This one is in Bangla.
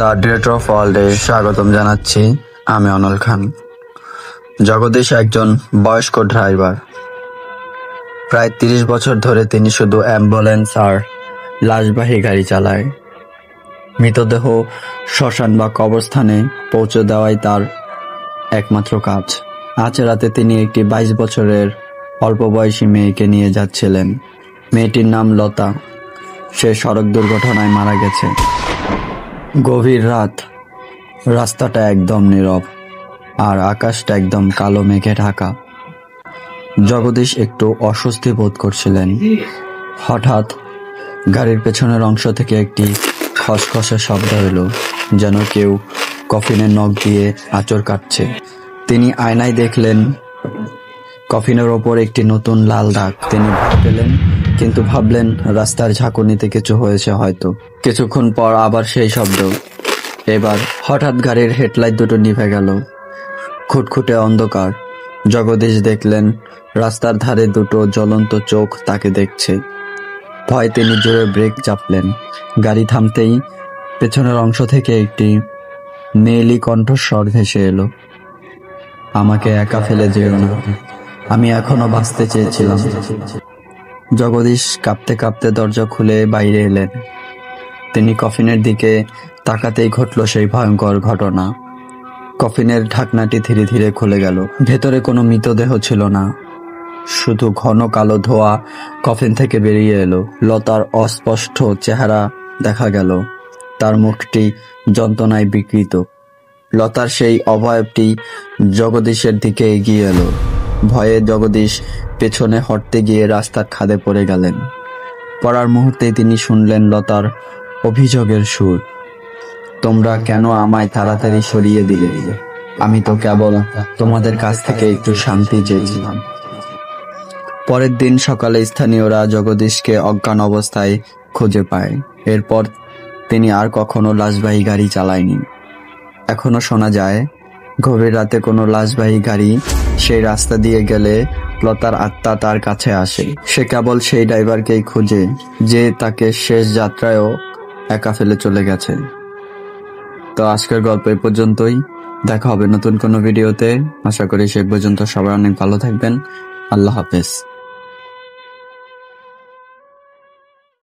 দ্য ডিরেক্টর অফ ওয়ার্ল্ডে স্বাগতম জানাচ্ছি। আমি অনল খান। জগদীশ একজন বয়স্ক ড্রাইভার। প্রায় ৩০ বছর ধরে তিনি শুধু অ্যাম্বুলেন্স আর লাশবাহী গাড়ি চালায়। মৃতদেহ শ্মশান বা কবরস্থানে পৌঁছে দেওয়াই তার একমাত্র কাজ। আজ রাতে তিনি একটি ২২ বছরের অল্প বয়সী মেয়েকে নিয়ে যাচ্ছিলেন। মেয়েটির নাম লতা। সে সড়ক দুর্ঘটনায় মারা গেছে। গভীর রাত, রাস্তাটা একদম নীরব আর আকাশটা একদম কালো মেঘে ঢাকা। জগদীশ একটু অস্বস্তি বোধ করছিলেন। হঠাৎ গাড়ির পেছনের অংশ থেকে একটি খসখসে শব্দ এলো, যেন কেউ কফিনের নখ দিয়ে আঁচড় কাটছে। তিনি আয়নায় দেখলেন কফিনের ওপর একটি নতুন লাল দাগ। তিনি ভয় পেলেন, কিন্তু ভাবলেন রাস্তার ঝাঁকুনিতে কিছু হয়েছে হয়তো। কিছুক্ষণ পর আবার সেই শব্দ। এবার হঠাৎ গাড়ির হেডলাইট দুটো নিভে গেল। খুটখুটে অন্ধকার। জগদীশ দেখলেন রাস্তার ধারে দুটো জ্বলন্ত চোখ তাকে দেখছে। ভয়ে তিনি জোরে ব্রেক চাপলেন। গাড়ি থামতেই পেছনের অংশ থেকে একটি মেয়েলি কণ্ঠস্বর ভেসে এলো, আমাকে একা ফেলে যেও না, আমি এখনো বাঁচতে চেয়েছিলাম। জগদীশ কাঁপতে কাঁপতে দরজা খুলে বাইরে এলেন। তিনি কফিনের দিকে তাকাতেই ঘটল সেই ভয়ঙ্কর ঘটনা। কফিনের ঢাকনাটি ধীরে ধীরে খুলে গেল। ভেতরে কোনো মৃতদেহ ছিল না, শুধু ঘন কালো ধোঁয়া কফিন থেকে বেরিয়ে এলো। লতার অস্পষ্ট চেহারা দেখা গেল, তার মুখটি যন্ত্রণায় বিকৃত। লতার সেই অবয়বটি জগদীশের দিকে এগিয়ে এলো। ভয়ে জগদীশ পেছনে হটতে গিয়ে রাস্তার খাদে পড়ে গেলেন। পড়ার মুহূর্তেই তিনি শুনলেন লতার অভিযোগের সুর, তোমরা কেন আমায় তাড়াতাড়ি সরিয়ে দিলে? আমি তো কেবল তোমাদের কাছ থেকে একটু শান্তি চেয়েছিলাম। পরের দিন সকালে স্থানীয়রা জগদীশকে অজ্ঞান অবস্থায় খুঁজে পায়। এরপর তিনি আর কখনো লাশবাহী গাড়ি চালায়নি। এখনো শোনা যায়, গভীর রাতে কোনো লাশবাহী গাড়ি সেই রাস্তা দিয়ে গেলে লতার আত্মা তার কাছে আসে। সে কেবল সেই ড্রাইভারকেই খুঁজে, যে তাকে শেষ যাত্রায়ও একা ফেলে চলে গেছে। তো আজকের গল্প এই পর্যন্তই। দেখা হবে নতুন কোনো ভিডিওতে। আশা করি সে পর্যন্ত সবাই অনেক ভালো থাকবেন। আল্লাহ হাফেজ।